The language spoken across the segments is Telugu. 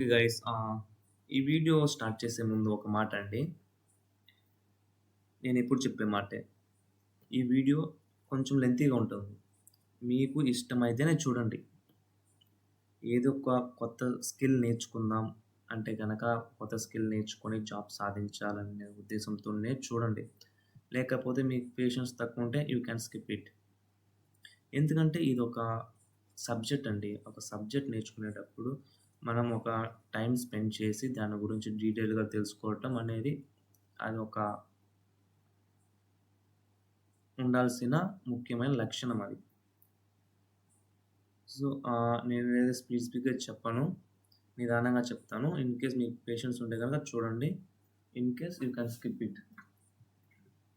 గైస్ ఈ వీడియో స్టార్ట్ చేసే ముందు ఒక మాట అండి. నేను ఎప్పుడు చెప్పే మాటే. ఈ వీడియో కొంచెం లెంతీగా ఉంటుంది. మీకు ఇష్టమైతేనే చూడండి. ఏదో ఒక కొత్త స్కిల్ నేర్చుకుందాం అంటే గనక కొత్త స్కిల్ నేర్చుకొని జాబ్ సాధించాలనే ఉద్దేశంతోనే చూడండి. లేకపోతే మీకు పేషెన్స్ తక్కువ ఉంటే యూ క్యాన్ స్కిప్ ఇట్. ఎందుకంటే ఇదొక సబ్జెక్ట్ అండి. ఒక సబ్జెక్ట్ నేర్చుకునేటప్పుడు మనం ఒక టైం స్పెండ్ చేసి దాని గురించి డీటెయిల్‌గా తెలుసుకోవటం అనేది అదొక ఉండాల్సిన ముఖ్యమైన లక్షణం అది. సో, నేనేదో స్పీడ్‌గా చెప్పను. నిదానంగా చెప్తాను. ఇన్ కేస్ మీకు పేషెన్స్ ఉంటే గనక చూడండి. In case you can skip it.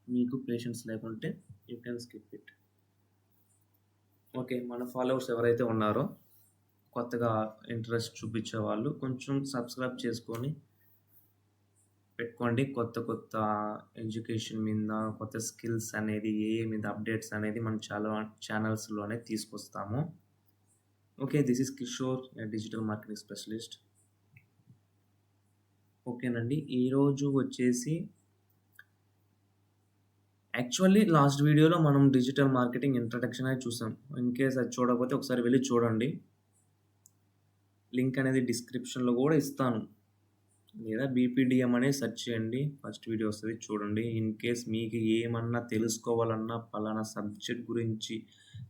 మీకు పేషెన్స్ లేకుంటే you can skip it. Okay. మన ఫాలోవర్స్ ఎవరైతే ఉన్నారో కొత్తగా ఇంట్రెస్ట్ చూపించేవాళ్ళు కొంచెం సబ్స్క్రైబ్ చేసుకొని పెట్టుకోండి. కొత్త కొత్త ఎడ్యుకేషన్ మీద, కొత్త స్కిల్స్ అనేది ఏఐ మీద అప్డేట్స్ అనేది మనం చాలా ఛానల్స్‌లోనే తీసుకొస్తాము. Okay. This is Kishore, digital marketing specialist. ఓకేనండి. ఈరోజు వచ్చేసి యాక్చువల్లీ లాస్ట్ వీడియోలో మనం డిజిటల్ మార్కెటింగ్ ఇంట్రడక్షన్ అనేది చూసాం. ఇన్ కేస్ అది చూడకపోతే ఒకసారి వెళ్లి చూడండి. లింక్ అనేది డిస్క్రిప్షన్‌లో కూడా ఇస్తాను. లేదా బీపీడీఎం అనేది సెర్చ్ చేయండి. ఫస్ట్ వీడియో వస్తది చూడండి. ఇన్ కేస్ మీకు ఏమన్నా తెలుసుకోవాలన్నా, పలానా సబ్జెక్ట్ గురించి,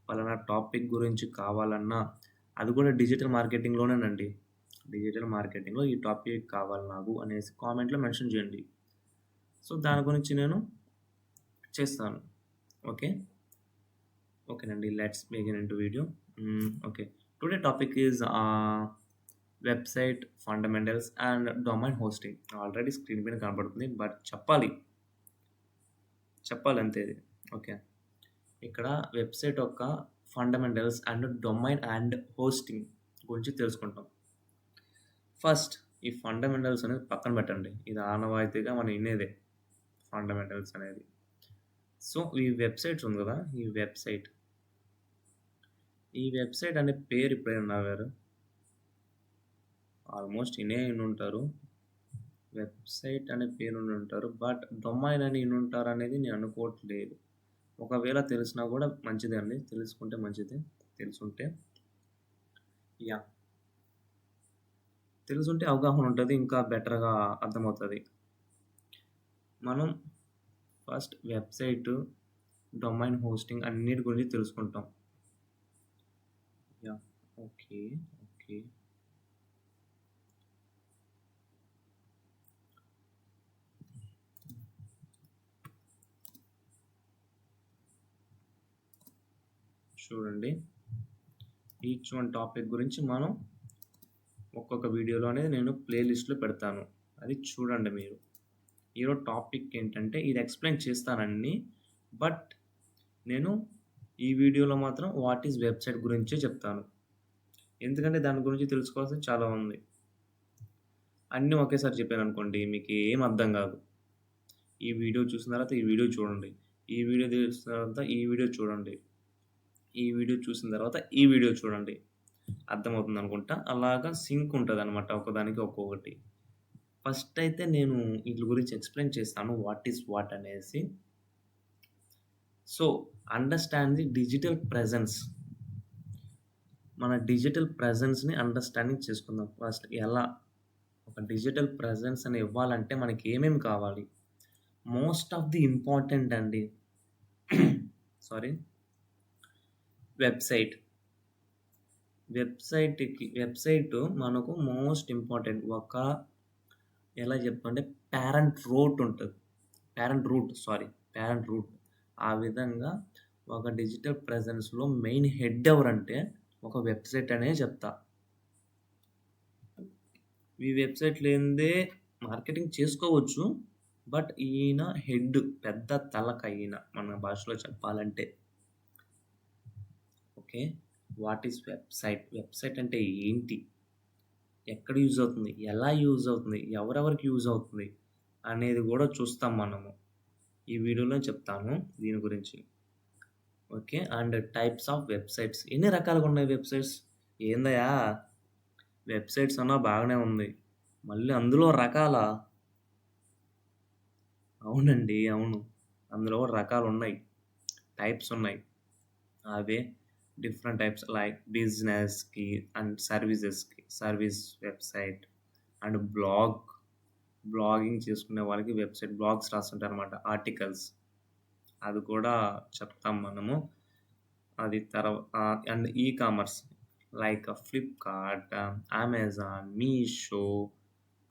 పలానా టాపిక్ గురించి కావాలన్నా, అది కూడా డిజిటల్ మార్కెటింగ్‌లోనేనండి. డిజిటల్ మార్కెటింగ్‌లో ఈ టాపిక్ కావాలి నాకు అనేసి కామెంట్‌లో మెన్షన్ చేయండి. సో, దాని గురించి నేను చేస్తాను. ఓకే. ఓకేనండి. Let's begin into video. Okay. Today topic is website fundamentals and domain hosting. Already screen పైన కనపడుతుంది. బట్ చెప్పాలంతే ఇది. ఓకే. ఇక్కడ వెబ్‌సైట్ యొక్క fundamentals and domain and hosting గురించి తెలుసుకుంటాం. ఫస్ట్ ఈ ఫండమెంటల్స్ అనేది పక్కన పెట్టండి. ఇది ఆనవాయితీగా మనం వినేదే ఫండమెంటల్స్ అనేది. సో, ఈ వెబ్‌సైట్స్ ఉంది కదా! ఈ వెబ్‌సైట్ అనే పేరు ఎప్పుడైనా విన్నారా? ఆల్మోస్ట్ ఇనుంటారు. వెబ్‌సైట్ అనే పేరు వినుంటారు. బట్ డొమైన్ అని ఇనుంటారనేది నేను అనుకోవట్లేదు. ఒకవేళ తెలిసినా కూడా మంచిదే అండి. తెలుసుకుంటే మంచిదే. తెలుసుంటే యాహ్! తెలుసుంటే అవగాహన ఉంటది. ఇంకా బెటర్‌గా అర్థమవుతది. మనం ఫస్ట్ వెబ్‌సైట్, డొమైన్ హోస్టింగ్ అన్నిటి గురించి తెలుసుకుంటాం. యాహ్! ఓకే. చూడండి. ఈచ్ వన్ టాపిక్ గురించి మనం ఒక్కొక్క వీడియోలో అనేది నేను ప్లే లిస్ట్‌లో పెడతాను. అది చూడండి మీరు. ఈరోజు టాపిక్ ఏంటంటే ఇది ఎక్స్‌ప్లెయిన్ చేస్తానన్నీ. బట్ నేను ఈ వీడియోలో మాత్రం వాట్ ఈస్ వెబ్‌సైట్ గురించే చెప్తాను. ఎందుకంటే దాని గురించి తెలుసుకోవాల్సింది చాలా ఉంది. అన్నీ ఒకేసారి చెప్పాననుకోండి మీకు ఏం అర్థం కాదు. ఈ వీడియో చూసిన తర్వాత ఈ వీడియో చూడండి. ఈ వీడియో చూసిన తర్వాత ఈ వీడియో చూడండి. ఈ వీడియో చూసిన తర్వాత ఈ వీడియో చూడండి. అర్థమవుతుందనుకుంటా. అలాగా సింక్ ఉంటదనమాట ఒకదానికి ఒక్కొక్కటి. ఫస్ట్ అయితే నేను ఈట్లి గురించి ఎక్స్‌ప్లెయిన్ చేస్తాను. వాట్ ఈస్ వాట్ అనేసి. So, understand the digital presence. మన డిజిటల్ ప్రెజెన్స్‌ని అండర్‌స్టాండింగ్ చేసుకుందాం. ఫస్ట్ ఎలా ఒక డిజిటల్ ప్రెజెన్స్ అని ఇవ్వాలంటే మనకి ఏమేమి కావాలి? మోస్ట్ ఆఫ్ ది ఇంపార్టెంట్ అండి. సారీ. వెబ్‌సైట్. వెబ్‌సైట్ మనకు మోస్ట్ ఇంపార్టెంట్. ఎలా చెప్పంటే పేరెంట్ రూట్. ఆ విధంగా ఒక డిజిటల్ ప్రెజెన్స్‌లో మెయిన్ హెడ్ ఎవరంటే ఒక వెబ్‌సైట్ అనే చెప్తా. ఈ వెబ్‌సైట్ లేనిదే మార్కెటింగ్ చేసుకోవచ్చు. బట్ ఈయన హెడ్ పెద్ద తలక ఈయన మన భాషలో చెప్పాలంటే. Okay. What is website? Website అంటే ఏంటి? ఎక్కడ యూజ్ అవుతుంది? ఎలా యూజ్ అవుతుంది? ఎవరెవరికి యూజ్ అవుతుంది? అనేది కూడా చూస్తాం మనము. ఈ వీడియోలో చెప్తాను దీని గురించి. Okay. And types of websites. ఎన్ని రకాలుగా ఉన్నాయి వెబ్‌సైట్స్? ఏందయ్యా! వెబ్‌సైట్స్ అన్నా బాగానే ఉంది. మళ్ళీ అందులో రకాలా? అవునండి. అవును. అందులో కూడా రకాలున్నాయి. టైప్స్ ఉన్నాయి. అవే డిఫరెంట్ టైప్స్ లైక్ బిజినెస్‌కి అండ్ సర్వీసెస్‌కి. సర్వీస్ వెబ్‌సైట్ అండ్ బ్లాగింగ్ చేసుకునే వాళ్ళకి వెబ్‌సైట్ బ్లాగ్స్ రాస్తుంటారనమాట. ఆర్టికల్స్. అది కూడా చెప్తాం మనము. అది and commerce like Flipkart, Amazon, Meesho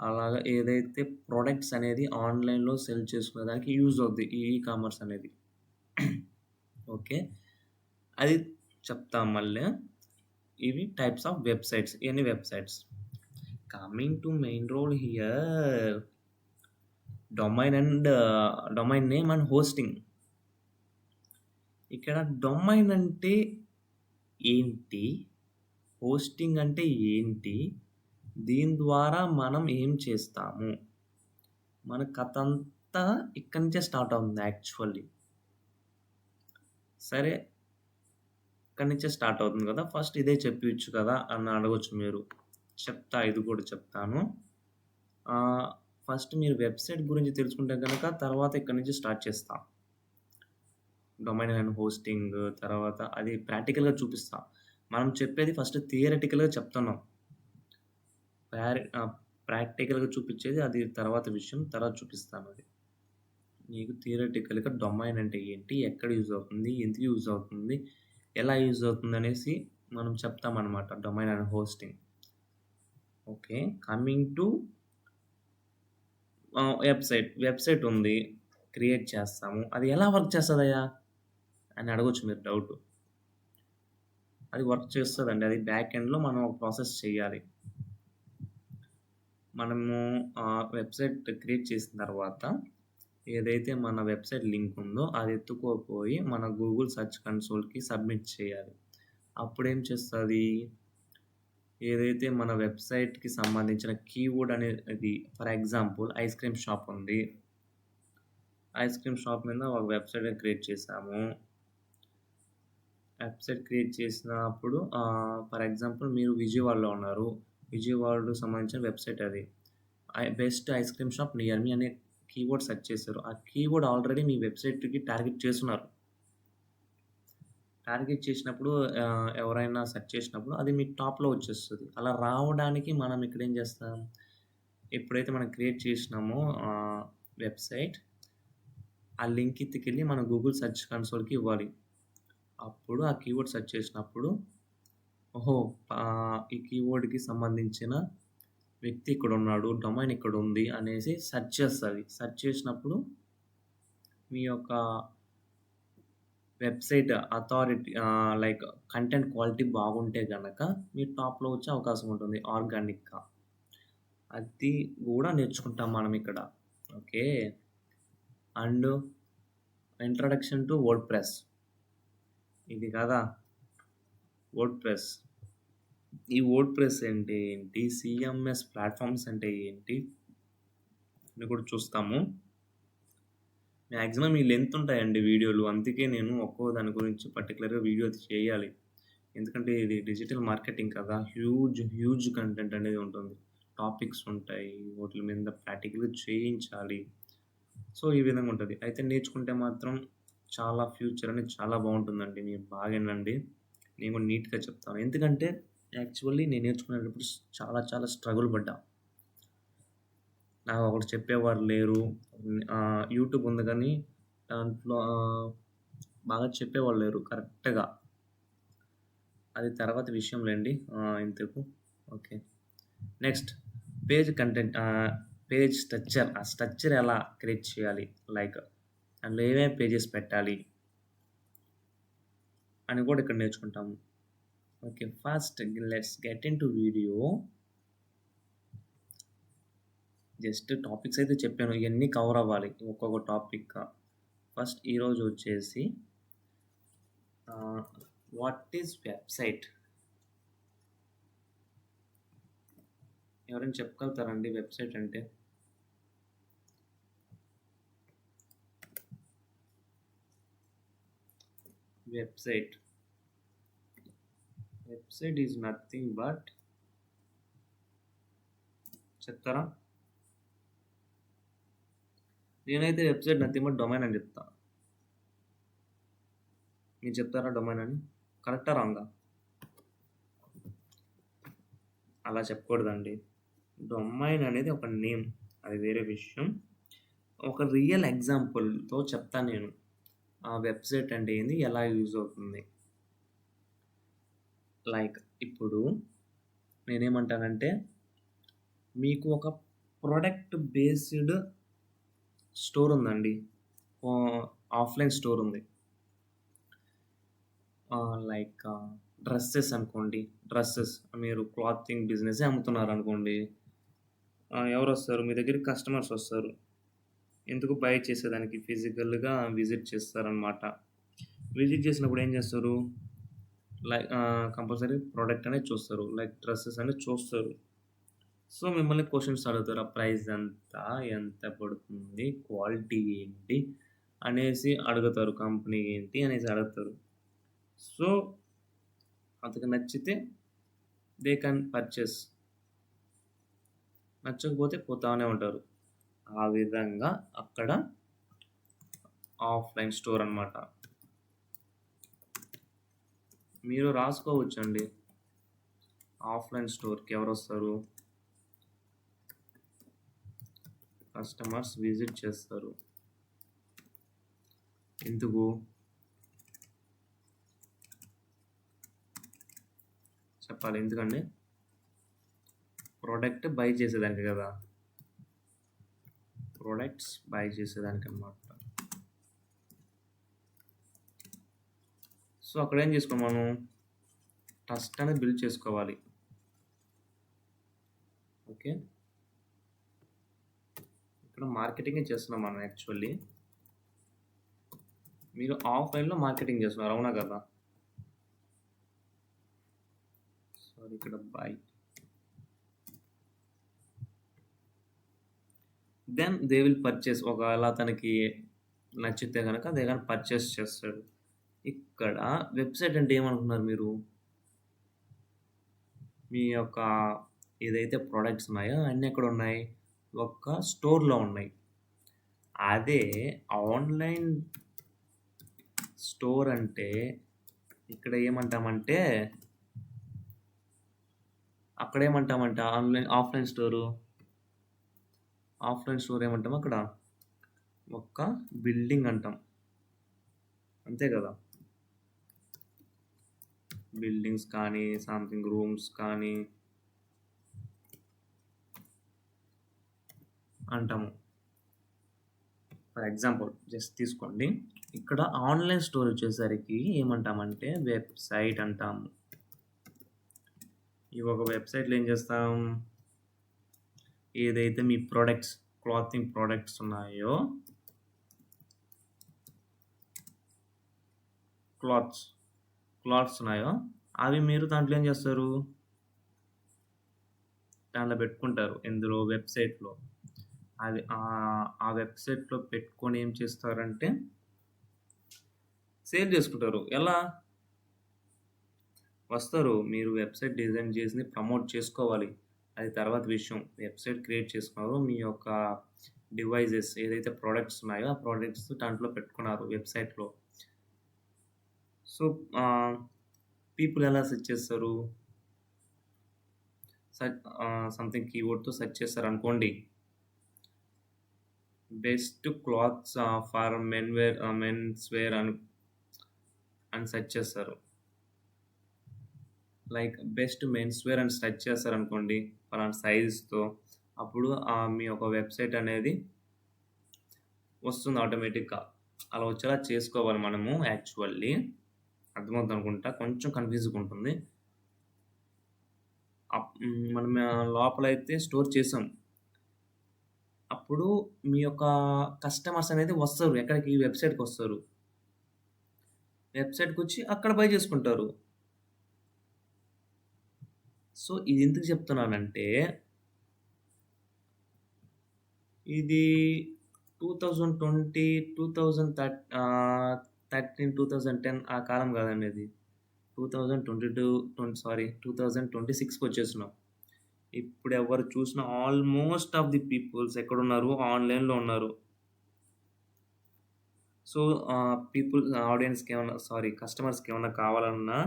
అలాగా ఏదైతే ప్రొడక్ట్స్ అనేది ఆన్‌లైన్‌లో సెల్ చేసుకునేదానికి యూజ్ అవుద్ది. కామర్స్ అనేది. ఓకే. అది చెప్తాం మళ్ళీ. ఇవి టైప్స్ ఆఫ్ వెబ్‌సైట్స్. ఇయన్నీ websites. Coming to main role here domain name and hosting. ఇక్కడ డొమైన్ అంటే ఏంటి? హోస్టింగ్ అంటే ఏంటి? దీని ద్వారా మనం ఏం చేస్తాము? మన కథంతా ఇక్కడి నుంచే స్టార్ట్ అవుతుంది యాక్చువల్లీ. సరే. ఇక్కడి నుంచే స్టార్ట్ అవుతుంది కదా! ఫస్ట్ ఇదే చెప్పియొచ్చు కదా! అని అడగొచ్చు మీరు. చెప్తా. ఇది కూడా చెప్తాను. ఫస్ట్ మీరు వెబ్‌సైట్ గురించి తెలుసుకుంటే గనక తర్వాత ఇక్కడి నుంచి స్టార్ట్ చేస్తా. డొమైన్ అండ్ హోస్టింగ్ తర్వాత అది ప్రాక్టికల్‌గా చూపిస్తా. మనం చెప్పేది ఫస్ట్ థియరిటికల్‌గా చెప్తున్నాం. ప్రాక్టికల్‌గా చూపిచ్చేది అది తర్వాత విషయం. తర్వాత చూపిస్తాను అది. నీకు థియరిటికల్‌గా డొమైన్ అంటే ఏంటి? ఎక్కడ యూజ్ అవుతుంది? ఎందుకు యూజ్ అవుతుంది? ఎలా యూజ్ అవుతుందనేసి మనం చెప్తామనమాట. Domain and hosting. Okay. Coming to website ఉంది. క్రియేట్ చేస్తాము. అది ఎలా వర్క్ చేస్తదయ్యా? అని అడగొచ్చు మీరు డౌటు. అది వర్క్ చేస్తదండి. అది బ్యాక్ ఎండ్‌లో మనం ఒక ప్రాసెస్ చేయాలి. మనము వెబ్‌సైట్ క్రియేట్ చేసిన తర్వాత ఏదైతే మన వెబ్‌సైట్ లింక్ ఉందో అది ఎత్తుకోపోయి మన గూగుల్ సెర్చ్ కన్సోల్‌కి సబ్మిట్ చేయాలి. అప్పుడేం చేస్తది? ఏదైతే మన వెబ్‌సైట్‌కి సంబంధించిన కీవర్డ్ అనేది for example ice cream shop ఉంది. ఐస్ క్రీమ్ షాప్ మీద ఒక వెబ్‌సైట్ క్రియేట్ చేసాము. వెబ్‌సైట్ క్రియేట్ చేసినప్పుడు ఫర్ ఎగ్జాంపుల్ మీరు విజయవాడలో ఉన్నారు. విజయవాడకు సంబంధించిన వెబ్‌సైట్ అది. Best ice cream shop near మీ అనే కీవర్డ్ సెర్చ్ చేశారు. ఆ కీవర్డ్ ఆల్రెడీ మీ వెబ్‌సైట్‌కి టార్గెట్ చేసున్నారు. టార్గెట్ చేసినప్పుడు ఎవరైనా సెర్చ్ చేసినప్పుడు అది మీకు టాప్‌లో వచ్చేస్తది. అలా రావడానికి మనం ఇక్కడ ఏం చేస్తాం? ఎప్పుడైతే మనం క్రియేట్ చేసినామో వెబ్‌సైట్ ఆ లింక్ ఎత్తుకెళ్ళి మన గూగుల్ సెర్చ్ కన్సోల్‌కి ఇవ్వాలి. అప్పుడు ఆ కీవర్డ్ సెర్చ్ చేసినప్పుడు ఓహో! ఈ కీవర్డ్‌కి సంబంధించిన వ్యక్తి ఇక్కడున్నాడు. డొమైన్ ఇక్కడుంది అనేసి సెర్చ్ చేస్తది. సెర్చ్ చేసినప్పుడు మీ యొక్క website authority like content quality బాగుంటే గనక మీరు టాప్‌లో వచ్చే అవకాశం ఉంటుంది ఆర్గానిక్‌గా. అది గూడా నేర్చుకుంటాం మనం ఇక్కడ. Okay. And introduction to WordPress. ఇది కదా! వర్డ్‌ప్రెస్. ఈ వర్డ్‌ప్రెస్ అంటే ఏంటి? సీఎంఎస్ ప్లాట్‌ఫార్మ్స్ అంటే ఏంటి? అని కూడా చూస్తాము. మాక్సిమం ఈ లెంత్ ఉంటాయండి వీడియోలు. అందుకే నేను ఒక్కో దాని గురించి పర్టిక్యులర్‌గా వీడియో చేయాలి. ఎందుకంటే ఇది డిజిటల్ మార్కెటింగ్ కదా! హ్యూజ్ కంటెంట్ అనేది ఉంటుంది. టాపిక్స్ ఉంటాయి. వాటిల మీద ప్రాక్టికల్‌గా చేయించాలి. సో, ఈ విధంగా ఉంటది. అయితే నేర్చుకుంటే మాత్రం చాలా ఫ్యూచర్ అనేది చాలా బావుంటుందండి. మీరు బాగా ఇనండి. నేను కూడా నీట్‌గా చెప్తాను. ఎందుకంటే యాక్చువల్లీ నేను నేర్చుకునేటప్పుడు చాలా చాలా స్ట్రగుల్ పడ్డా. నాకు ఒకడు చెప్పేవారు లేరు. యూట్యూబ్ ఉంది కానీ దాంట్లో బాగా చెప్పేవాళ్ళు లేరు కరెక్ట్‌గా. అది తర్వాత విషయంలెండి. ఇంతకు okay. Next page content page structure. ఆ స్ట్రక్చర్ ఎలా క్రియేట్ చేయాలి? లైక్ అందులో ఏమేమి పేజెస్ పెట్టాలి? అని కూడా ఇక్కడ నేర్చుకుంటాము. Okay. First let's get into video. Just topics అయితే చెప్పాను. ఇయన్నీ కవర్ అవ్వాలి ఒక్కొక్క టాపిక్‌గా. ఫస్ట్ ఈరోజు వచ్చేసి వాట్ ఈజ్ వెబ్‌సైట్? ఎవరైనా చెప్పగలుగుతారండి వెబ్‌సైట్ అంటే? Website. Website is nothing but చెప్తారా? నేనైతే వెబ్‌సైట్ నథింగ్ బట్ డొమైన్ అని చెప్తా. మీరు చెప్తారా డొమైన్ అని? కరెక్టా? రాంగా? అలా చెప్పకూడదండి. డొమైన్ అనేది ఒక నేమ్. అది వేరే విషయం. ఒక రియల్ ఎగ్జాంపుల్‌తో చెప్తాను నేను. ఆ వెబ్‌సైట్ అంటే ఏంది? ఎలా యూజ్ అవుతుంది? లైక్ ఇప్పుడు నేనేమంటానంటే, మీకు ఒక ప్రొడక్ట్ బేస్డ్ స్టోర్ ఉందండి. ఆఫ్‌లైన్ స్టోర్ ఉంది. లైక్ డ్రెస్సెస్ అనుకోండి. డ్రెస్సెస్ మీరు క్లాతింగ్ బిజినెసే అమ్ముతున్నారనుకోండి. ఎవరొస్తారు? మీ దగ్గరికి కస్టమర్స్ వస్తారు. ఎందుకు? బై చేసేదానికి ఫిజికల్‌గా విజిట్ చేస్తారనమాట. విజిట్ చేసినప్పుడు ఏం చేస్తారు? కంపల్సరీ ప్రొడక్ట్ అనేది చూస్తారు. లైక్ డ్రెసెస్ అనేది చూస్తారు. సో, మిమ్మల్ని క్వెషన్స్ అడుగుతారు. ఆ ప్రైస్ ఎంత? ఎంత పడుతుంది? క్వాలిటీ ఏంటి? అనేసి అడుగుతారు. కంపెనీ ఏంటి? అనేసి అడుగుతారు. సో, అతనికి నచ్చితే దే కెన్ పర్చేస్. నచ్చకపోతే పోతానే ఉంటారు. ఆ విధంగా అక్కడ ఆఫ్‌లైన్ స్టోర్ అనమాట. మీరు రాసుకోవచ్చండి. ఆఫ్‌లైన్ స్టోర్‌కి ఎవరొస్తారు? కస్టమర్స్ విజిట్ చేస్తారు. ఎందుకు? చెప్పాలి ఎందుకండి? ప్రోడక్ట్ బై చేసేదానికి కదా! ప్రొడక్ట్స్ బై చేసేదానికి అనమాట. సో, అక్కడ ఏం చేసుకోవాలి మనం? ట్రస్ట్ అనేది బిల్డ్ చేసుకోవాలి. ఓకే. ఇక్కడ మార్కెటింగే చేస్తున్నాం మనం యాక్చువల్లీ. మీరు ఆఫ్‌లైన్‌లో మార్కెటింగ్ చేస్తున్నారు. అవునా కదా? సారీ ఇక్కడ buy. Then they will purchase. ఒకవేళ అతనికి నచ్చితే గనక దే కెన్ పర్చేస్ చేస్తాడు. ఇక్కడ వెబ్‌సైట్ అంటే ఏమనుకున్నారు మీరు? మీ యొక్క ఏదైతే ప్రొడక్ట్స్ ఉన్నాయో అన్నీ ఎక్కడున్నాయి? ఒక స్టోర్‌లో ఉన్నాయి. అదే ఆన్‌లైన్ స్టోర్ అంటే ఇక్కడ ఏమంటామంటే అక్కడేమంటామంటే ఆఫ్‌లైన్ స్టోర్ ఏమంటాం అక్కడ? ఒక బిల్డింగ్ అంటాం. అంతే కదా! బిల్డింగ్స్ కానీ, సంథింగ్ రూమ్స్ కానీ అంటాము. ఫర్ ఎగ్జాంపుల్ జస్ట్ తీసుకోండి. ఇక్కడ ఆన్‌లైన్ స్టోర్ వచ్చేసరికి ఏమంటామంటే వెబ్‌సైట్ అంటాము. ఈ ఒక వెబ్‌సైట్‌లో ఏం చేస్తాం? ఏదైతే మీ ప్రొడక్ట్స్, క్లాతింగ్ ప్రొడక్ట్స్ ఉన్నాయో క్లాత్స్ ఉన్నాయో అవి మీరు దాంట్లో ఏం చేస్తారు? దాంట్లో పెట్టుకుంటారు. ఎందులో? వెబ్‌సైట్‌లో. అది ఆ వెబ్‌సైట్‌లో పెట్టుకొని ఏం చేస్తారంటే సేల్ చేసుకుంటారు. ఎలా? వస్తారు. మీరు వెబ్‌సైట్ డిజైన్ చేసింది ప్రమోట్ చేసుకోవాలి. అది తర్వాత విషయం. వెబ్‌సైట్ క్రియేట్ చేసుకున్నారు. మీ యొక్క డివైజెస్ ఏదైతే ప్రొడక్ట్స్ ఉన్నాయో ఆ ప్రొడక్ట్స్ దాంట్లో పెట్టుకున్నారు వెబ్‌సైట్‌లో. సో, పీపుల్ ఎలా సెర్చ్ చేస్తారు? సంథింగ్ కీవర్డ్‌తో సెర్చ్ చేస్తారనుకోండి. Best clothes for mens wear అని సెర్చ్ చేస్తారు. లైక్ బెస్ట్ మెన్స్ వేర్ అని సెర్చ్ చేస్తారనుకోండి పలానా సైజ్‌తో. అప్పుడు మీ యొక్క వెబ్‌సైట్ అనేది వస్తుంది ఆటోమేటిక్‌గా. అలా వచ్చేలా చేసుకోవాలి మనము యాక్చువల్లీ. అర్థమవుతుందనుకుంటా. కొంచెం కన్‌ఫ్యూజింగ్‌గా ఉంటుంది. మనం లోపలైతే స్టోర్ చేసాం. అప్పుడు మీ యొక్క కస్టమర్స్ అనేది వస్తారు. ఎక్కడికి? వెబ్‌సైట్‌కొస్తారు. వెబ్‌సైట్‌కొచ్చి అక్కడ బై చేసుకుంటారు. సో, ఇది ఎందుకు చెప్తున్నానంటే ఇది 2020, 13, 2010 ఆ కాలం కాదండి ఇది. 2022 2026 వచ్చేసినాం. ఇప్పుడు ఎవరు చూసినా ఆల్మోస్ట్ ఆఫ్ ది పీపుల్స్ ఎక్కడున్నారు? ఆన్‌లైన్‌లో ఉన్నారు. సో, కస్టమర్స్‌కేమన్నా కావాలన్నా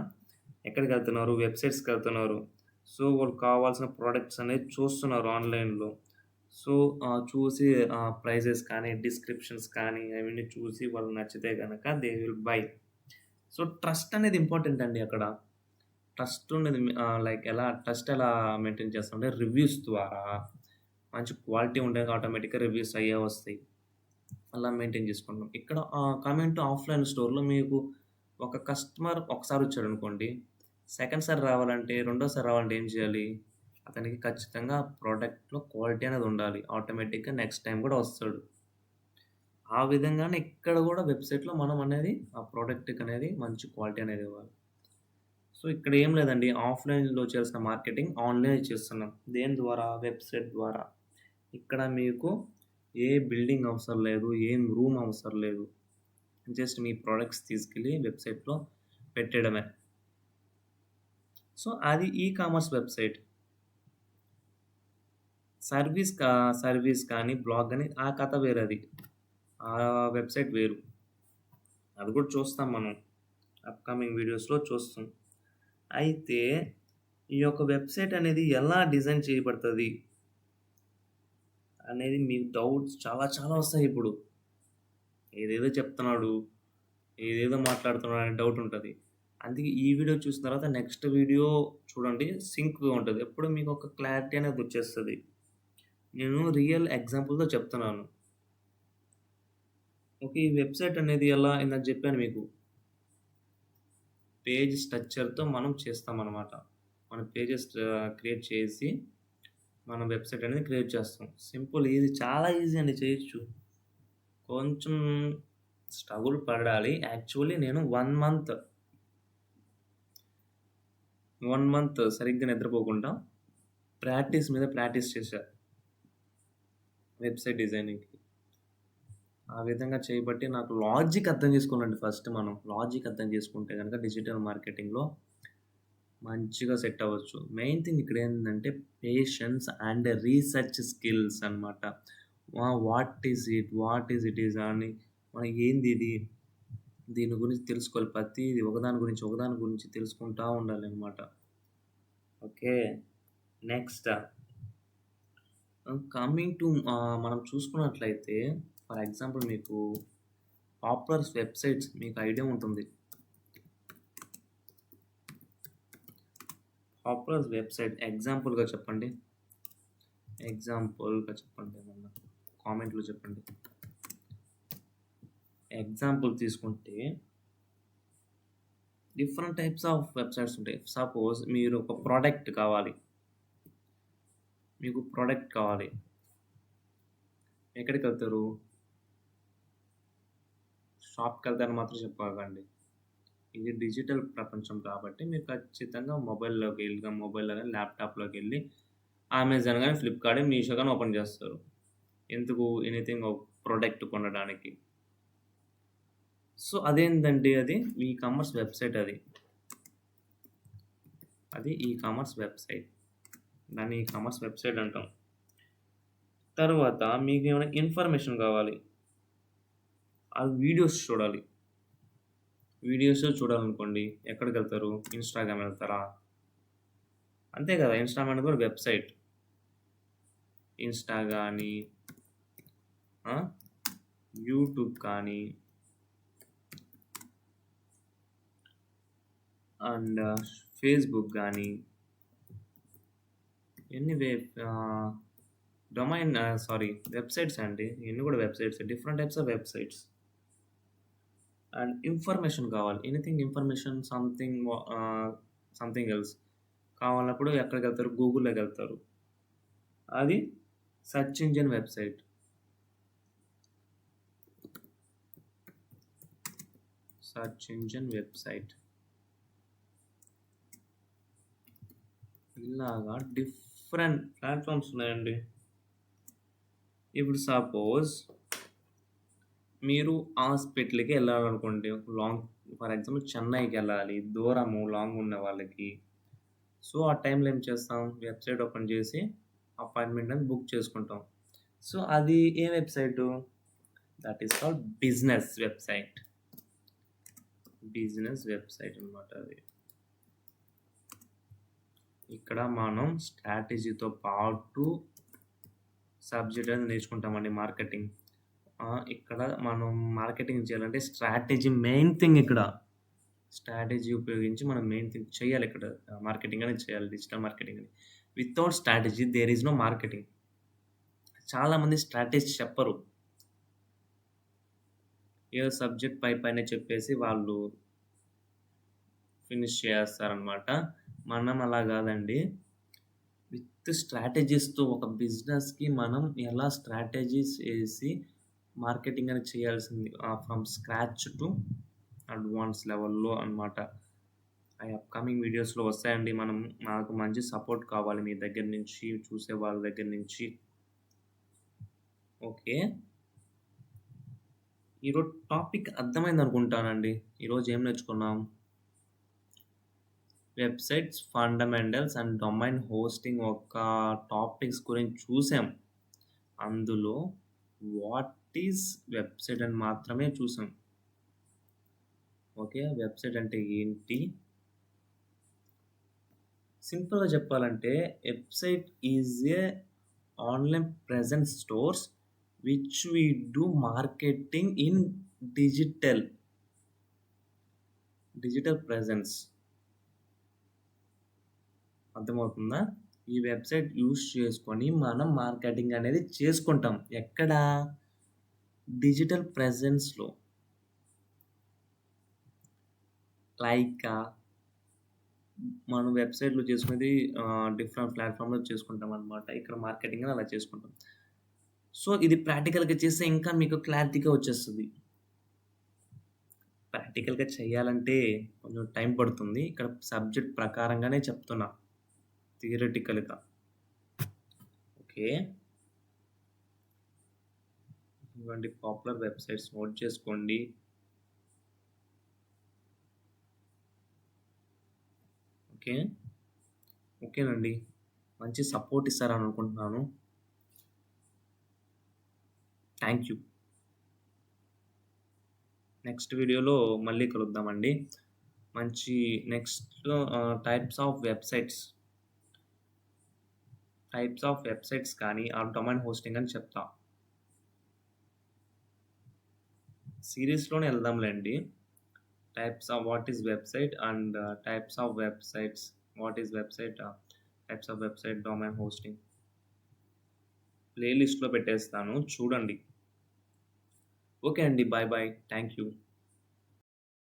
ఎక్కడికెళ్తున్నారు? వెబ్‌సైట్స్‌కెళ్తున్నారు. సో, వాళ్ళకి కావాల్సిన ప్రొడక్ట్స్ అనేది చూస్తున్నారు ఆన్‌లైన్‌లో. సో, చూసి ప్రైజెస్ కానీ, డిస్క్రిప్షన్స్ కానీ అవన్నీ చూసి వాళ్ళకి నచ్చితే గనక they will buy. So, trust అనేది ఇంపార్టెంట్ అండి అక్కడ. ట్రస్ట్ ఉన్నది ట్రస్ట్ ఎలా మెయింటైన్ చేస్తామంటే రివ్యూస్ ద్వారా మంచి క్వాలిటీ ఉంటే ఆటోమేటిక్‌గా రివ్యూస్ అయ్యే వస్తాయి. అలా మెయింటైన్ చేసుకుంటాం. ఇక్కడ కమింగ్ టు ఆఫ్‌లైన్ స్టోర్‌లో మీకు ఒక కస్టమర్ ఒకసారి వచ్చాడనుకోండి. సెకండ్ సారి రావాలంటే, రెండోసారి రావాలంటే ఏం చేయాలి? అతనికి ఖచ్చితంగా ప్రొడక్ట్‌లో క్వాలిటీ అనేది ఉండాలి. ఆటోమేటిక్‌గా నెక్స్ట్ టైమ్ కూడా వస్తాడు. ఆ విధంగానే ఇక్కడ కూడా వెబ్‌సైట్‌లో మనం అనేది ఆ ప్రొడక్ట్‌కనేది మంచి క్వాలిటీ అనేది ఇవ్వాలి. సో, ఇక్కడ ఏం లేదండి. ఆఫ్‌లైన్‌లో చేయాల్సిన మార్కెటింగ్ ఆన్‌లైన్‌లో చేస్తున్నాం. దేని ద్వారా? వెబ్‌సైట్ ద్వారా. ఇక్కడ మీకు ఏ బిల్డింగ్ అవసరం లేదు. ఏం రూమ్ అవసరం లేదు. జస్ట్ మీ ప్రొడక్ట్స్ తీసుకెళ్ళి వెబ్‌సైట్‌లో పెట్టేయడమే. సో, అది ఈ కామర్స్ వెబ్‌సైట్. సర్వీస్ కానీ, బ్లాగ్ గాని ఆ కథ వేరది. ఆ వెబ్‌సైట్ వేరు. అది కూడా చూస్తాం మనం. అప్‌కమింగ్ వీడియోస్‌లో చూస్తాం. అయితే ఈ యొక్క వెబ్‌సైట్ అనేది ఎలా డిజైన్ చేయబడతది అనేది మీకు డౌట్స్ చాలా చాలా వస్తాయిప్పుడు. ఏదేదో చెప్తున్నాడు, ఏదేదో మాట్లాడుతున్నాడు అనే డౌట్ ఉంటది. అందుకే ఈ వీడియో చూసిన తర్వాత నెక్స్ట్ వీడియో చూడండి సింక్‌గా ఉంటది. అప్పుడు మీకు ఒక క్లారిటీ అనేది వచ్చేస్తది. నేను రియల్ ఎగ్జాంపుల్‌తో చెప్తున్నాను. ఓకే. ఈ వెబ్‌సైట్ అనేది ఎలా ఇందాక చెప్పాను మీకు. పేజ్ స్ట్రక్చర్‌తో మనం చేస్తామనమాట. మన పేజెస్ క్రియేట్ చేసి, మనం వెబ్‌సైట్ అనేది క్రియేట్ చేస్తాం. సింపుల్ ఈజీ చాలా ఈజీ అండి చేయొచ్చు. కొంచెం స్ట్రగుల్ పడాలి. యాక్చువల్లీ నేను 1 మంత్ సరిగ్గా నిద్రపోకుండా ప్రాక్టీస్ మీద ప్రాక్టీస్ చేశా. వెబ్‌సైట్ డిజైనింగ్‌కి. ఆ విధంగా చేయబట్టి నాకు లాజిక్ అర్థం చేసుకోవాలండి ఫస్ట్ మనం. లాజిక్ అర్థం చేసుకుంటే గనక డిజిటల్ మార్కెటింగ్‌లో మంచిగా సెట్ అవ్వచ్చు. మెయిన్ థింగ్ ఇక్కడేందంటే పేషెన్స్ అండ్ రీసెర్చ్ స్కిల్స్ అనమాట. వాట్ ఈస్ ఇట్ ఈస్ అని ఏందిది? దీని గురించి తెలుసుకోవాలి. ప్రతీది ఒకదాని గురించి తెలుసుకుంటా ఉండాలనమాట. ఓకే. నెక్స్ట్ కమింగ్ టు మనం చూసుకున్నట్లయితే ఫర్ ఎగ్జాంపుల్ మీకు పాపులర్ వెబ్‌సైట్స్ మీకు ఐడియా ఉంటుంది. పాపులర్ వెబ్‌సైట్ ఎగ్జాంపుల్‌గా చెప్పండి. ఏమన్నా. కామెంట్‌లో చెప్పండి. ఎగ్జాంపుల్ తీసుకుంటే డిఫరెంట్ టైప్స్ ఆఫ్ వెబ్‌సైట్స్ ఉంటాయి. సపోజ్ మీరు ఒక ప్రొడక్ట్ కావాలి. మీకు ప్రొడక్ట్ కావాలి. ఎక్కడికెళ్తారు? షాప్‌కెళ్తారని మాత్రం చెప్పకండి. ఇది డిజిటల్ ప్రపంచం కాబట్టి మీరు ఖచ్చితంగా మొబైల్‌లో గాని, ల్యాప్‌టాప్‌లోకెళ్ళి అమెజాన్ గాని, ఫ్లిప్‌కార్ట్, మీషో గాని ఓపెన్ చేస్తారు. ఎందుకు? ఎనీథింగ్ ప్రొడక్ట్ కొనడానికి. సో, అదేంటండి అది? ఈ కామర్స్ వెబ్‌సైట్ అది. అది ఈ కామర్స్ వెబ్‌సైట్. దాన్ని ఈ కామర్స్ వెబ్‌సైట్ అంటాం. తరువాత మీకేమైనా ఇన్ఫర్మేషన్ కావాలి. వీడియోస్ చూడాలి. వీడియోస్ చూడాలనుకోండి ఎక్కడికెళ్తారు? ఇన్‌స్టాగ్రామ్ వెళ్తారా? అంతే కదా! ఇన్‌స్టాగ్రామ్ అనేది కూడా వెబ్‌సైట్. ఇన్‌స్టా గాని, ఆ! యూట్యూబ్ కానీ అండ్ ఫేస్‌బుక్ గాని ఇయన్నీ వెబ్‌సైట్స్ అండి. ఇయన్నీ కూడా వెబ్‌సైట్సే. Different types of websites. And information కావాలి. ఎనీథింగ్ ఇన్ఫర్మేషన్ సంథింగ్ ఎల్స్ కావాలన్నప్పుడు ఎక్కడికెళ్తారు? గూగుల్‌లోకెళ్తారు. అది search engine website. Search engine website. ఇలాగా డిఫరెంట్ ప్లాట్‌ఫార్మ్స్ ఉన్నాయండి. ఇప్పుడు సపోజ్ మీరు హాస్పిటల్‌కి ఎళ్ళాలనుకోండి. ఫర్ ఎగ్జాంపుల్ చెన్నైకెళ్ళాలి. లాంగ్ ఉన్న వాళ్ళకి. సో, ఆ టైంలో ఏం చేస్తాం? వెబ్‌సైట్ ఓపెన్ చేసి అపాయింట్మెంట్ అనేది బుక్ చేసుకుంటాం. సో, అది ఏ website? That is called business website. Business website అన్నమాట అది. ఇక్కడ మనం స్ట్రాటజీతో పాటు సబ్జెక్ట్ అనేది నేర్చుకుంటామండి మార్కెటింగ్. ఇక్కడ మనం మార్కెటింగ్ చేయాలంటే స్ట్రాటజీ మెయిన్ థింగ్ ఇక్కడ. స్ట్రాటజీ ఉపయోగించి మనం మెయిన్ థింగ్ చేయాలి ఇక్కడ. మార్కెటింగ్ అనేది చేయాలి. డిజిటల్ మార్కెటింగ్ అని. Without strategy there is no marketing. చాలామంది స్ట్రాటజీ చెప్పరు. ఏదో సబ్జెక్ట్ పైనే చెప్పేసి వాళ్ళు ఫినిష్ చేసేస్తారనమాట. మనం అలా కాదండి. విత్ స్ట్రాటజీస్‌తో ఒక బిజినెస్‌కి మనం ఎలా స్ట్రాటజీస్ ఏసి మార్కెటింగ్ అనేది చేయాల్సింది. ఫ్రమ్ స్క్రాచ్ టు అడ్వాన్స్ లెవెల్‌లో అనమాట. అప్‌కమింగ్ వీడియోస్‌లో వస్తాయండి. నాకు మంచి సపోర్ట్ కావాలి మీ దగ్గర నుంచి, చూసే వాళ్ళ దగ్గర నుంచి. ఓకే. ఈరోజు టాపిక్ అర్థమైందనుకుంటానండి. ఈరోజు ఏం నేర్చుకున్నాం? Websites fundamentals and domain hosting ఒక టాపిక్స్ గురించి చూసాం. అందులో వాట్ ఈజ్ వెబ్‌సైట్ అని మాత్రమే చూసాం. ఓకే. వెబ్‌సైట్ అంటే ఏంటి? సింపుల్‌గా చెప్పాలంటే website is a online presence stores which we do marketing in digital presence. అర్థమవుతుందా? ఈ వెబ్‌సైట్ యూజ్ చేసుకొని మనం మార్కెటింగ్ అనేది చేసుకుంటాం. ఎక్కడ? డిజిటల్ ప్రెజెన్స్‌లో. లైక్ మనం వెబ్‌సైట్‌లో చేసుకునేది డిఫరెంట్ ప్లాట్‌ఫామ్‌లో చేసుకుంటామనమాట. ఇక్కడ మార్కెటింగ్ అని అలా చేసుకుంటాం. సో, ఇది ప్రాక్టికల్‌గా చేస్తే ఇంకా మీకు క్లారిటీగా వచ్చేస్తది. ప్రాక్టికల్‌గా చేయాలంటే కొంచెం టైం పడుతుంది. ఇక్కడ సబ్జెక్ట్ ప్రకారంగానే చెప్తున్నా. థియరిటికల్‌గా. ఓకే. ఇవ్వండి పాపులర్ వెబ్‌సైట్స్ నోట్ చేసుకోండి. ఓకే. ఓకేనండి. మంచి సపోర్ట్ ఇస్తారని అనుకుంటున్నాను. Thank you. నెక్స్ట్ వీడియోలో మళ్ళీ కలుద్దామండి. మంచి నెక్స్ట్‌లో టైప్స్ ఆఫ్ వెబ్‌సైట్స్ కానీ, డొమైన్ హోస్టింగ్ అని చెప్తా. సీరీస్‌లోనే ఎళ్దాంలెండి. Types of what is website and types of websites. What is website? Types of website, domain hosting. Play లిస్ట్‌లో పెట్టేస్తాను చూడండి. ఓకే అండి. Bye bye. Thank you.